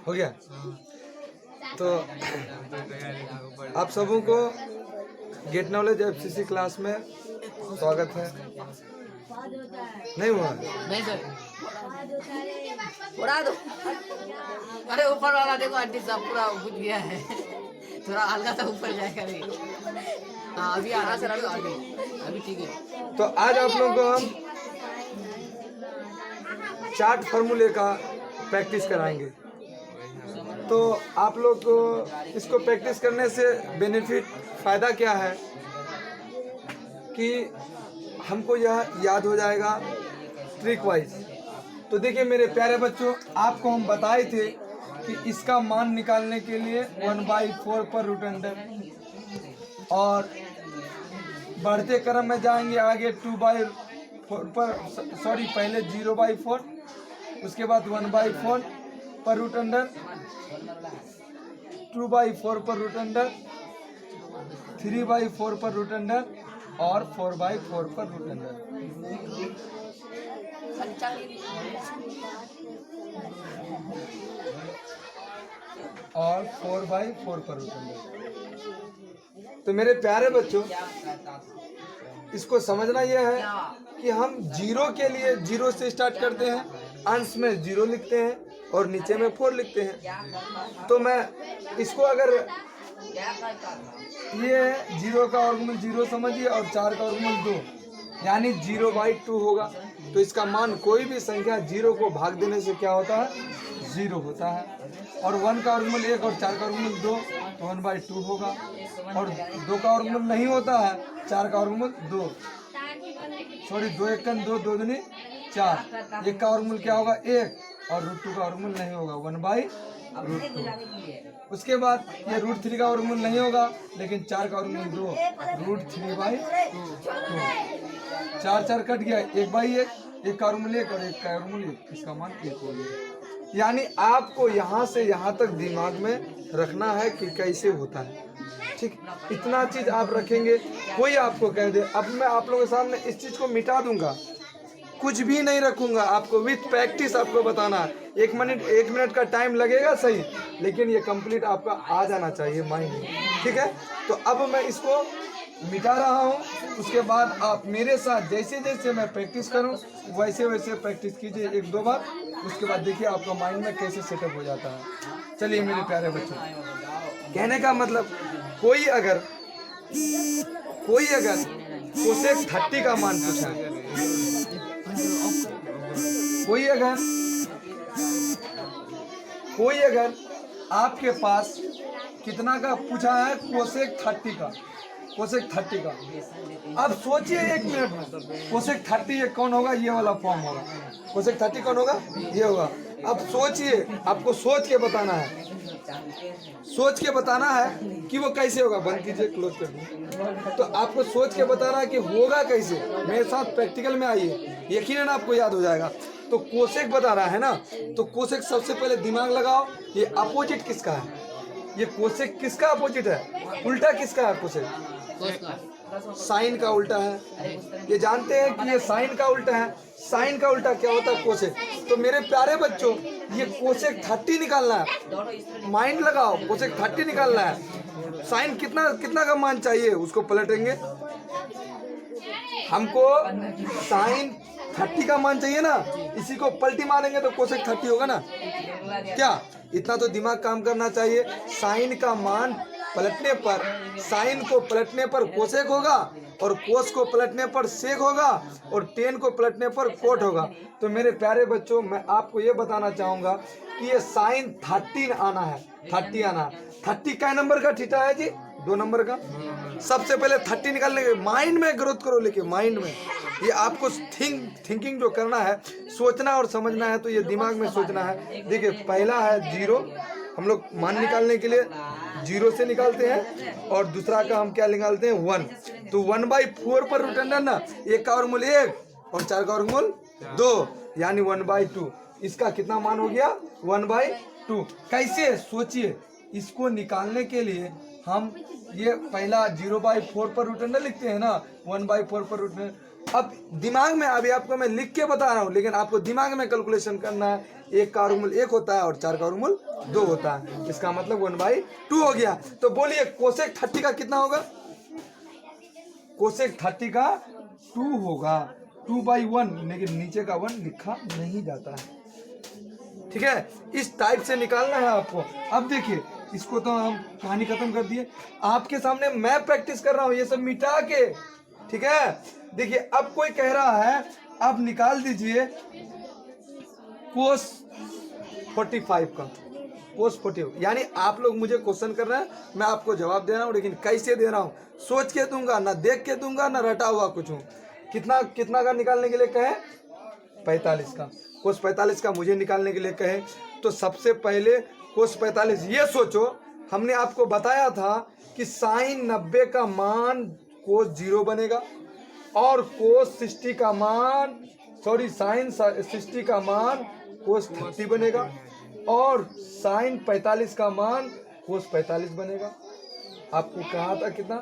हो गया। तो आप सबों को गेट नॉलेज एफसीसी क्लास में स्वागत है। नहीं हुआ? नहीं सर, उड़ा दो। अरे ऊपर वाला देखो आंटी साहब पूरा बुझ गया है, थोड़ा हल्का सा ऊपर जाएगा। हाँ अभी आ रहा सर, अभी ठीक है। तो आज आप लोगों को हम चार्ट फार्मूले का प्रैक्टिस कराएंगे। तो आप लोग को इसको प्रैक्टिस करने से बेनिफिट फ़ायदा क्या है कि हमको यह याद हो जाएगा ट्रिक वाइज। तो देखिए मेरे प्यारे बच्चों, आपको हम बताए थे कि इसका मान निकालने के लिए 1/4 पर रूट अंडर, और बढ़ते क्रम में जाएंगे आगे 2/4 पर, सॉरी पहले 0/4, उसके बाद 1/4 पर रूट अंडर, 2/4 पर रूट अंडर, 3/4 पर रूट अंडर और 4/4 पर रूट अंडर। और 4/4 पर रूट अंडर। तो मेरे प्यारे बच्चों, इसको समझना यह है कि हम जीरो के लिए जीरो से स्टार्ट करते हैं, अंश में 0 लिखते हैं और नीचे में 4 लिखते हैं। तो मैं इसको अगर ये 0 का वर्गमूल 0 समझिए और 4 का वर्गमूल 2, यानी 0/2 होगा। तो इसका मान कोई भी संख्या 0 को भाग देने से क्या होता है? 0 होता है। और 1 का वर्गमूल 1 और 4 का वर्गमूल 2, तो 1/2 होगा। और 2 का वर्गमूल नहीं होता है, 4 का वर्गमूल 2, सॉरी 2 1 2, 2 दूनी 4, 1 का वर्गमूल क्या होगा? 1, और √2 का वर्गमूल नहीं होगा, 1/√2। उसके बाद ये √3 का वर्गमूल नहीं होगा, लेकिन 4 का वर्गमूल 2, √3/2। 4 4 कट गया, 1/1, 1 का वर्गमूल 1 और 1 का वर्गमूल 1, इसका मान 1 हो गया। यानी आपको यहाँ से यहाँ तक दिमाग में रखना है कि कैसे होता है। ठीक, इतना चीज आप रखेंगे। कोई आपको कह दे, अब मैं आप लोगों के सामने इस चीज को मिटा दूंगा, कुछ भी नहीं रखूंगा, आपको विथ प्रैक्टिस आपको बताना है। 1 मिनट का टाइम लगेगा सही, लेकिन ये कंप्लीट आपका आ जाना चाहिए माइंड में। ठीक है, तो अब मैं इसको मिटा रहा हूँ। उसके बाद आप मेरे साथ जैसे जैसे मैं प्रैक्टिस करूँ वैसे वैसे प्रैक्टिस कीजिए 1-2 बार। उसके बाद देखिए आपका माइंड में कैसे सेटअप हो जाता है। चलिए मेरे प्यारे बच्चों, कहने का मतलब कोई अगर कोसेक 30 का मान पूछा, कोई अगर आपके पास कितना का पूछा है? कोसेक 30 का। अब सोचिए 1 मिनट में, कोसेक 30 ये कौन होगा? ये वाला फॉर्म होगा। कोसेक 30 कौन होगा? ये होगा। अब सोचिए, आपको सोच के बताना है, कि वो कैसे होगा। बंद कीजिए, क्लोज कर दीजिए। तो आपको सोच के बताना है कि होगा कैसे। मेरे साथ प्रैक्टिकल में आइए, यकीनन आपको याद हो जाएगा। तो कोसेक बता रहा है ना, तो कोसेक सबसे पहले दिमाग लगाओ, ये अपोजिट किसका है? ये कोसेक किसका अपोजिट है? उल्टा किसका है? कोसेक साइन का उल्टा है। ये जानते हैं कि ये साइन का उल्टा है। साइन का उल्टा क्या होता है? कोसेक। तो मेरे प्यारे बच्चों, ये कोसेक 30 निकालना है, माइंड लगाओ। कोसेक 30 निकालना है। साइन कितना का मान चाहिए, उसको पलटेंगे। हमको साइन 30 का मान चाहिए ना, इसी को पलटी मारेंगे तो कोसेक 30 होगा ना। क्या इतना तो दिमाग काम करना चाहिए। साइन का मान पलटने पर, साइन को पलटने पर कोसेक होगा, और कोस को पलटने पर सेक होगा, और टेन को पलटने पर कोट होगा। तो मेरे प्यारे बच्चों, मैं आपको ये बताना चाहूँगा कि ये साइन 30 आना है, 30 आना है। 30 का नंबर का थीटा है जी? 2 नंबर का। सबसे पहले 30 निकालने के माइंड में ग्रोथ करो, लेके माइंड में ये आपको थिंकिंग जो करना है, सोचना और समझना है, तो ये दिमाग में सोचना है। देखिए पहला है 0, हम लोग मान निकालने के लिए 0 से निकालते हैं, और दूसरा का हम क्या निकालते हैं? 1। तो 1/4 पर रूट अंडर ना, 1 का वर्गमूल 1 और 4 का वर्गमूल 2, यानी 1/2। इसका कितना मान हो गया? 1/2। कैसे? सोचिए, इसको निकालने के लिए हम ये पहला 0/4 पर रूट अंडर लिखते हैं ना, 1/4 पर रूट अंडर, अब दिमाग में, अभी आपको मैं लिख के बता रहा हूँ, लेकिन आपको दिमाग में कैलकुलेशन करना है। 1 का वर्गमूल 1 होता है और 4 का वर्गमूल 2 होता है, इसका मतलब 1/2 हो गया। तो बोलिए कोसेक 30 का कितना होगा? कोसेक 30 का 2 होगा, 2/1, लेकिन नीचे का 1 लिखा नहीं जाता है। ठीक है, इस टाइप से निकालना है आपको। अब देखिए, इसको तो हम कहानी खत्म कर दिए, आपके सामने मैं प्रैक्टिस कर रहा हूँ ये सब मिटा के। ठीक है, देखिए अब कोई कह रहा है आप निकाल दीजिए कोस 45 का, कोस 45, यानी आप लोग मुझे क्वेश्चन कर रहे हैं, मैं आपको जवाब दे रहा हूँ, लेकिन कैसे दे रहा हूँ? सोच के दूंगा, ना देख के दूंगा, ना रटा हुआ कुछ हूँ। कितना का निकालने के लिए कहे? 45 का। कोस 45 का मुझे निकालने के लिए कहे तो सबसे पहले कोस 45, ये सोचो हमने आपको बताया था कि साइन 90 का मान कोस 0 बनेगा, और कोस 60 का मान, सॉरी साइन 60 का मान कोस 30 बनेगा, और साइन 45 का मान कोस 45 बनेगा। आपको कहा था कितना?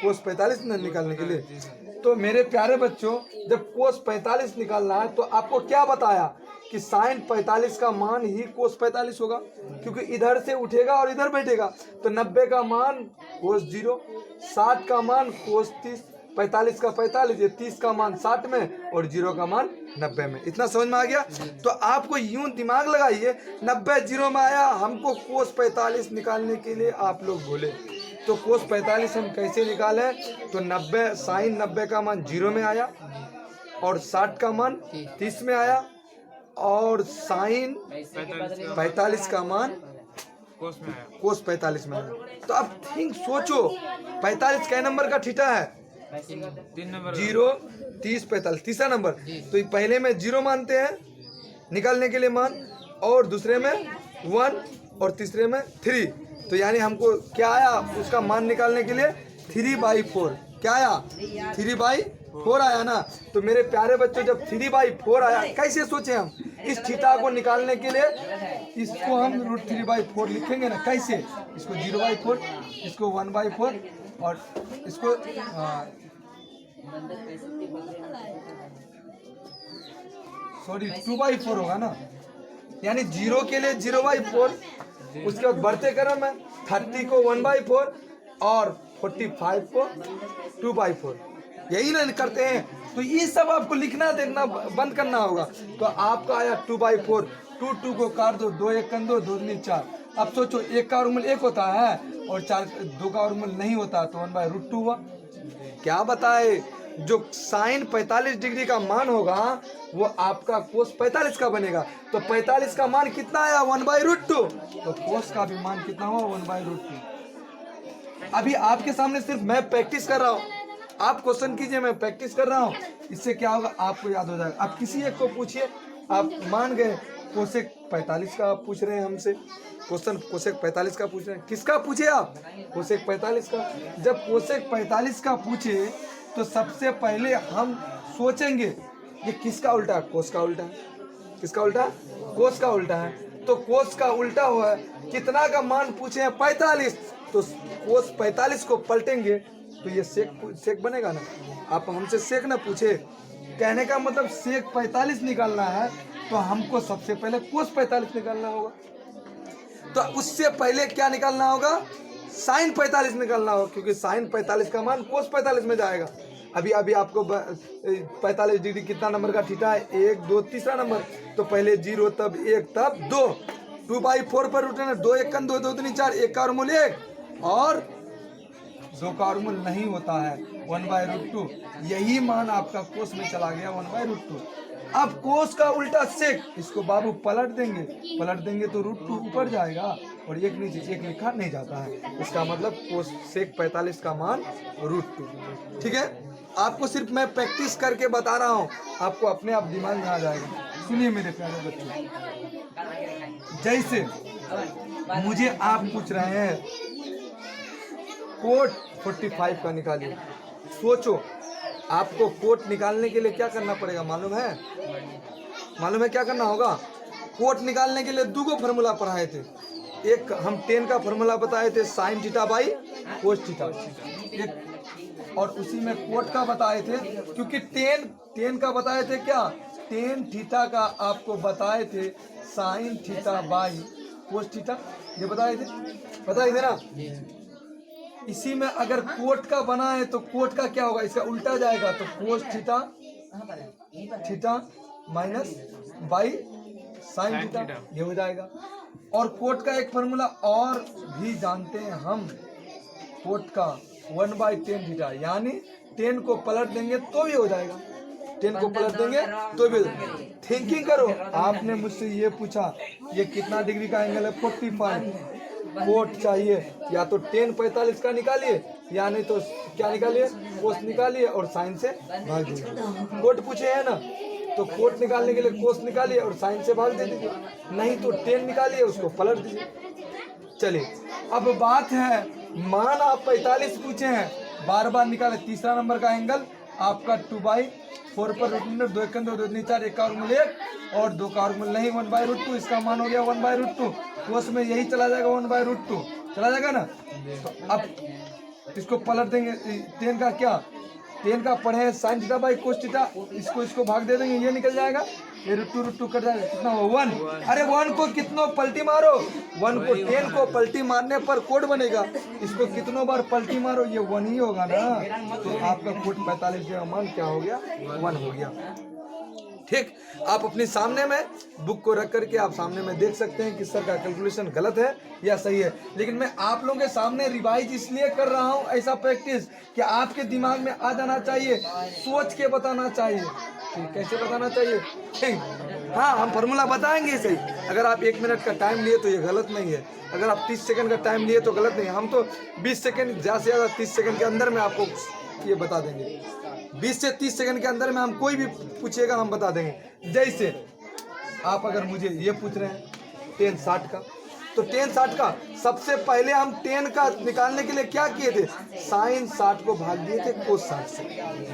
कोस 45 निकालने के लिए। तो मेरे प्यारे बच्चों, जब कोस 45 निकालना है तो आपको क्या बताया कि साइन 45 का मान ही कोस 45 होगा, क्योंकि इधर से उठेगा और इधर बैठेगा। तो 90 का मान कोस 0, 60 का मान कोस 30, 45 का 45, ये 30 का मान 60 में और 0 का मान 90 में। इतना समझ में आ गया? तो आपको यूं दिमाग लगाइए, 90 0 में आया, हमको कोस 45 निकालने के लिए आप लोग बोले, तो कोस 45 हम कैसे निकालें? तो 90 साइन 90 का मान 0 में आया, और 60 का मान 30 में आया, और साइन 45 का मान कोस 45 में आया। तो अब थिंक, सोचो 45 कै नंबर का थीटा है? 0, 30, 45, तीसरा नंबर। तो पहले में 0 मानते हैं निकालने के लिए मान, और दूसरे में 1 और तीसरे में 3। तो यानी हमको क्या आया उसका मान निकालने के लिए? 3/4। क्या आया? 3/4 आया ना। तो मेरे प्यारे बच्चों, जब 3/4 आया, कैसे सोचे हम इस थीटा को निकालने के लिए? इसको हम √3/4 लिखेंगे ना। कैसे? इसको 0/4, इसको 1/4, और इसको सॉरी 2/4 होगा ना, यानी 0 के लिए 0/4, उसके बाद बढ़ते क्रम में 30 को 1/4 और 45 को 2/4, यही ना करते हैं। तो ये सब आपको लिखना देखना बंद करना होगा। तो आपका आया 2/4, 2 को काट दो, 2 1 2, 2 3 4। अब सोचो 1 का वर्गमूल 1 होता है और 2 का वर्गमूल नहीं होता, तो 1/√2 हुआ। क्या बताए? जो साइन 45 डिग्री का मान होगा वो आपका कोस 45 का बनेगा। तो 45 का मान कितना आया? 1/√2। तो कोस का भी मान कितना हुआ? 1/√2। अभी आपके सामने सिर्फ मैं प्रैक्टिस कर रहा हूँ, आप क्वेश्चन कीजिए, मैं प्रैक्टिस कर रहा हूँ। इससे क्या होगा? आपको याद हो जाएगा। आप किसी एक को पूछिए, आप मान गए कोसेक 45 का आप पूछ रहे हैं हमसे क्वेश्चन, कोसेक 45 का पूछ रहे हैं। किसका पूछे आप? कोसेक 45 का। जब कोसेक 45 का पूछे तो सबसे पहले हम सोचेंगे ये किसका उल्टा? कोस का उल्टा है। किसका उल्टा? कोस का उल्टा है। तो कोस का उल्टा हुआ है, कितना का मान पूछे हैं? 45। तो कोस 45 को पलटेंगे तो ये सेक बनेगा ना। आप हमसे सेक ना पूछे, कहने का मतलब सेक 45 निकालना है तो हमको सबसे पहले कोस 45 निकालना होगा। तो उससे पहले क्या निकालना होगा? साइन 45 निकालना होगा, क्योंकि साइन 45 का मान कोस 45 में जाएगा। अभी आपको 45 डिग्री कितना नंबर का थीटा है? 1 2 तीसरा नंबर। तो पहले 0, तब 1, तब 2, 2/4 पर उठना, 2 1 2, 2 3 4, 1 का वर्गमूल 1 और 2 का वर्गमूल नहीं होता है, 1/√2। यही मान आपका कोस में चला गया, 1/√2। अब कोस का उल्टा सेक, इसको बाबू पलट देंगे तो √2 ऊपर जाएगा और 1 नीचे, 1 लिखा नहीं जाता है। इसका मतलब कोस सेक 45 का मान √2। ठीक है, आपको सिर्फ मैं प्रैक्टिस करके बता रहा हूँ, आपको अपने आप दिमाग में आ जाएगा। सुनिए मेरे प्यारे बच्चों, जैसे मुझे आप पूछ रहे हैं कोट 45 का निकालिए। सोचो आपको कोट निकालने के लिए क्या करना पड़ेगा? मालूम है क्या करना होगा? कोट निकालने के लिए 2 फार्मूला पढ़ाए थे। एक हम 10 का फार्मूला बताए थे, sine theta by cos theta. और उसी में कोट का बताए थे, क्योंकि टेन का बताए थे क्या, टेन थीटा का आपको बताए थे sine theta by cos theta, ये बताए थे ना। इसी में अगर कोट का बना है तो कोट का क्या होगा, इसका उल्टा जाएगा, तो cos theta minus by sine theta, ये हो जाएगा। और कोट का एक फॉर्मूला और भी जानते हैं हम, कोट का 1/10 थीटा, यानी 10 को पलट देंगे तो भी हो जाएगा, 10 को पलट देंगे तो भी। थिंकिंग करो, आपने मुझसे ये पूछा ये कितना डिग्री का एंगल है, 45। कोट चाहिए, या तो 10 45 का निकालिए, या नहीं तो क्या निकालिए, कोस निकालिए और साइन से भाग दीजिए। कोट पूछे है ना, तो कोट निकालने के लिए कोस निकालिए और साइन से भाग दे दीजिए, नहीं तो 10 निकालिए उसको पलट दीजिए। चलिए अब बात है, मान आप 45 पूछे हैं, बार बार निकाले। तीसरा नंबर का एंगल आपका 2/4 पर √2, 2 1 2 2 2 4, 1 का वर्गमूल 1 और 2 का वर्गमूल नहीं, 1/√2, इसका मान हो गया 1/√2। कोस में यही चला जाएगा, 1/√2 चला जाएगा ना। तो अब इसको पलट देंगे, 10 का क्या, 10 का पढ़े हैं sine theta by cos theta, इसको भाग दे देंगे, ये निकल जाएगा, ये √2 कट जाएगा, कितना हो 1। अरे 1 को कितनों पलटी मारो, 1 को 10 को पलटी मारने पर कोड बनेगा, इसको कितनों बार पलटी मारो ये 1 ही होगा ना। तो आपका कोड 45 का मान क्या हो गया, 1 हो गया। ठीक, आप अपने सामने में बुक को रख करके आप सामने में देख सकते हैं कि सर का कैलकुलेशन गलत है या सही है, लेकिन मैं आप लोगों के सामने रिवाइज इसलिए कर रहा हूं, ऐसा प्रैक्टिस कि आपके दिमाग में आ जाना चाहिए, सोच के बताना चाहिए। ठीक, कैसे बताना चाहिए, ठीक, हाँ हम फार्मूला बताएंगे सही। अगर आप 1 मिनट का टाइम लिए तो ये गलत नहीं है, अगर आप 30 सेकंड का टाइम लिए तो गलत नहीं है। हम तो 20 सेकंड ज़्यादा से ज़्यादा 30 सेकंड के अंदर में आपको ये बता देंगे, 20 से 30 सेकंड के अंदर में हम कोई भी पूछिएगा हम बता देंगे। जैसे आप अगर मुझे ये पूछ रहे हैं 10 60 का, तो 10 60 का सबसे पहले हम 10 का निकालने के लिए क्या किए थे, साइन 60 को भाग दिए थे कोस 60 से।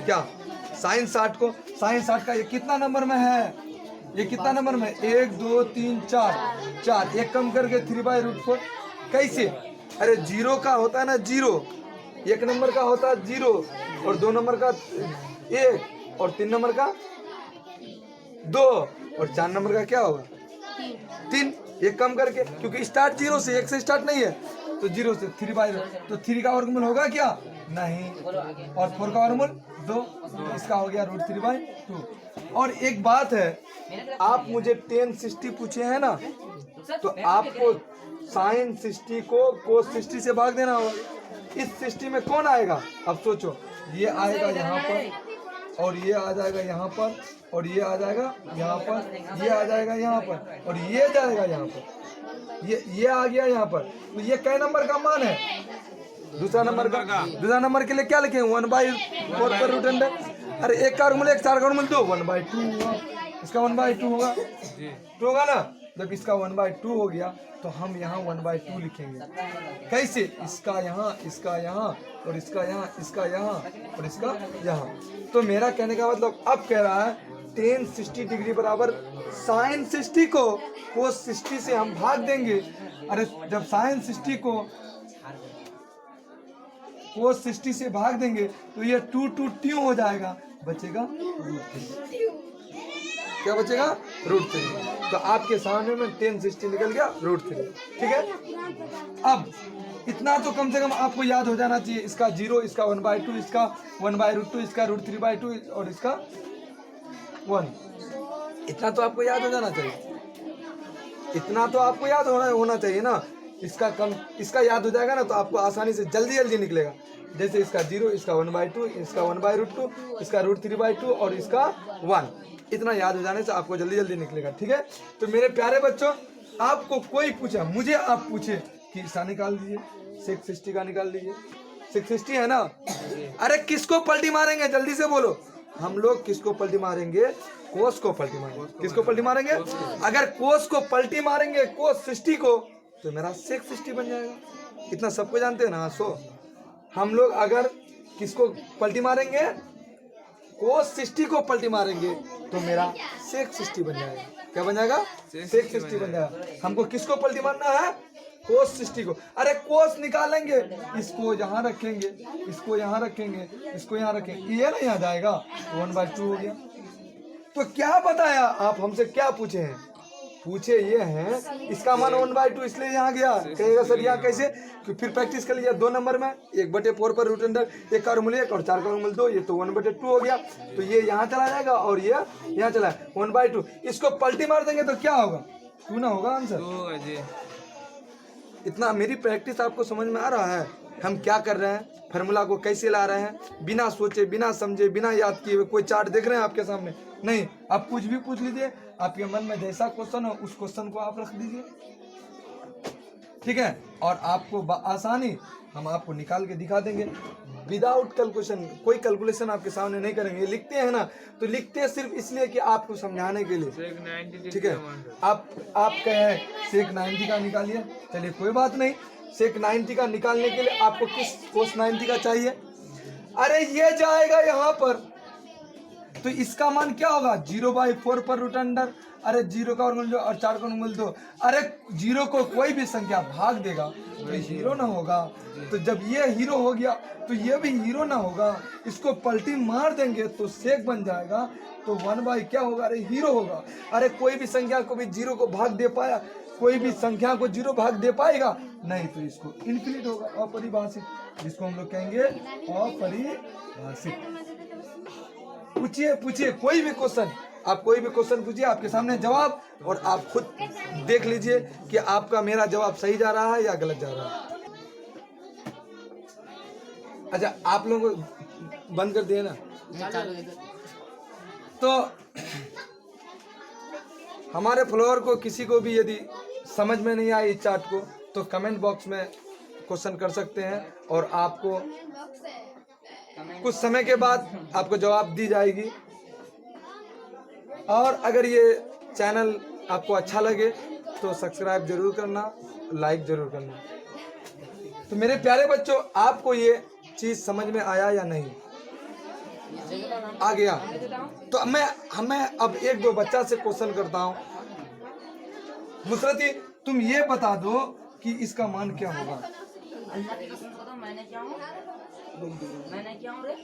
क्या साइन 60 का ये कितना नंबर में है, ये कितना नंबर में, 1 2 3 4, एक कम करके 3/√4। कैसे, अरे 0 का होता है ना 0, 1 नंबर का होता है 0 और 2 नंबर का 1 और 3 नंबर का 2 और 4 नंबर का क्या होगा 3, एक कम करके, क्योंकि स्टार्ट 0 से, 1 से स्टार्ट नहीं है, तो 0 से 3/√4, तो 3 का वर्गमूल होगा क्या, नहीं, और 4 का वर्गमूल 2, इसका हो गया √3/2। और एक बात है, आप मुझे 10 60 पूछे हैं ना, तो आपको साइन 60 को कोस 60 से भाग देना होगा। इस 60 में कौन आएगा, अब सोचो, ये आएगा यहाँ पर और ये आ जाएगा यहाँ पर और ये आ जाएगा यहाँ पर, ये आ जाएगा यहाँ पर और ये जाएगा यहाँ पर, ये आ गया यहाँ पर। तो ये कै नंबर का मान है, दूसरा नंबर का। दूसरा नंबर के लिए क्या लिखेंगे, 1/4 पर √100। अरे 1 का वर्गमूल 1, 4 का वर्गमूल 2, 1/2 होगा, इसका 1/2 होगा, 2 होगा ना। जब इसका 1/2 हो गया तो हम यहाँ 1/2 लिखेंगे। कैसे, इसका यहाँ, इसका यहाँ और इसका यहाँ, इसका यहाँ और इसका यहाँ। तो मेरा कहने का मतलब अब कह रहा है 10 60 डिग्री बराबर साइन 60 को कोस 60 से हम भाग देंगे। अरे जब साइन 60 को कोस 60 से भाग देंगे तो ये 2 2 ट्यू हो जाएगा, बचेगा √3। क्या बचेगा, √3। तो आपके सामने में 10 60 निकल गया √3। ठीक है, अब इतना तो कम से कम आपको याद हो जाना चाहिए, इसका 0, इसका 1/2, इसका 1/√2, इसका √3/2 और इसका 1। इतना तो आपको याद हो जाना चाहिए, इतना तो आपको याद होना चाहिए ना। इसका याद हो जाएगा ना तो आपको आसानी से जल्दी निकलेगा। जैसे इसका 0, इसका 1/2, इसका 1/√2, इसका √3/2 और इसका 1। इतना याद हो जाने से आपको जल्दी निकलेगा। ठीक है, तो मेरे प्यारे बच्चों, आपको कोई पूछा, मुझे आप पूछे कि इसका निकाल लीजिए, 660 का निकाल लीजिए, 660 है ना। अरे किसको पलटी मारेंगे, जल्दी से बोलो। हम लोग किसको पलटी मारेंगे, कोस को पलटी मारेंगे। किसको पलटी मारेंगे, अगर कोस को पलटी मारेंगे कोस 60 को, तो मेरा 660 बन जाएगा। इतना सबको जानते हैं ना। सो हम लोग अगर किसको पलटी मारेंगे, कोस 60 को पलटी मारेंगे तो मेरा 660 बन जाएगा। क्या बन जाएगा, 660 बन जाएगा। हमको किसको पलटी मारना है, कोस 60 को, अरे कोस निकालेंगे, इसको यहाँ रखेंगे, इसको यहाँ रखेंगे, इसको यहाँ रखेंगे, ये ना यहाँ जाएगा, 1/2 हो गया। तो क्या बताया आप हमसे, क्या पूछे हैं? पूछे ये हैं इसका मान 1/2 इसलिए यहाँ गया। कहेगा सर यहाँ कैसे? कि फिर प्रैक्टिस कर लीजिए 2 नंबर में 1/4 पर रूट अंडर 1 का वर्गमूल 1 और 4 का वर्गमूल 2, ये तो 1/2 हो गया। तो ये यहाँ चला जाएगा और ये यहाँ चला 1/2। इसको पलटी मार देंगे तो क्या होगा? 2 ना होगा आंसर। इतना मेरी प्रैक्टिस आपको समझ में आ रहा है? हम क्या कर रहे हैं, फार्मूला को कैसे ला रहे हैं, बिना सोचे, बिना समझे, बिना याद किए हुए। कोई चार्ट देख रहे हैं आपके सामने? नहीं, आप कुछ भी पूछ लीजिए, आपके मन में जैसा क्वेश्चन हो उस क्वेश्चन को आप रख दीजिए, ठीक है? और आपको आसानी हम आपको निकाल के दिखा देंगे विदाउट कैलकुलेशन। कोई कैलकुलेशन आपके सामने नहीं करेंगे। लिखते हैं ना, तो लिखते हैं सिर्फ इसलिए कि आपको समझाने के लिए, ठीक है? आप कहे सेक 90 का निकालिए, चलिए कोई बात नहीं। सेक 90 का निकालने के लिए आपको किस कोस 90 का चाहिए? अरे ये जाएगा यहाँ पर, तो इसका मान क्या होगा? 0/4 पर रूट अंडर, अरे 0 का वर्गमूल 2 और 4 का वर्गमूल 2। अरे 0 को कोई भी संख्या भाग देगा तो हीरो ना होगा। तो जब ये हीरो हो गया तो ये भी हीरो ना होगा। इसको पलटी मार देंगे तो सेक बन जाएगा, तो 1/ क्या होगा? अरे हीरो होगा। अरे कोई भी संख्या को भी 0 को भाग दे पाया? कोई भी संख्या को 0 भाग दे पाएगा? नहीं, तो इसको इनफिनिट होगा, अपरिभाषित, जिसको हम लोग कहेंगे अपरिभाषित। पूछिए कोई भी क्वेश्चन, आप कोई भी क्वेश्चन पूछिए, आपके सामने जवाब, और आप खुद देख लीजिए कि आपका मेरा जवाब सही जा रहा है या गलत जा रहा है। अच्छा, आप लोगों को बंद कर दिए ना? तो हमारे फ्लोर को किसी को भी यदि समझ में नहीं आए इस चार्ट को, तो कमेंट बॉक्स में क्वेश्चन कर सकते हैं और आपको कुछ समय के बाद आपको जवाब दी जाएगी। और अगर ये चैनल आपको अच्छा लगे तो सब्सक्राइब जरूर करना, लाइक जरूर करना। तो मेरे प्यारे बच्चों, आपको ये चीज समझ में आया या नहीं? आ गया? तो हमें अब 1-2 बच्चा से क्वेश्चन करता हूँ। मुसरती, तुम ये बता दो कि इसका मान क्या होगा? मैंने क्या हूँ रे?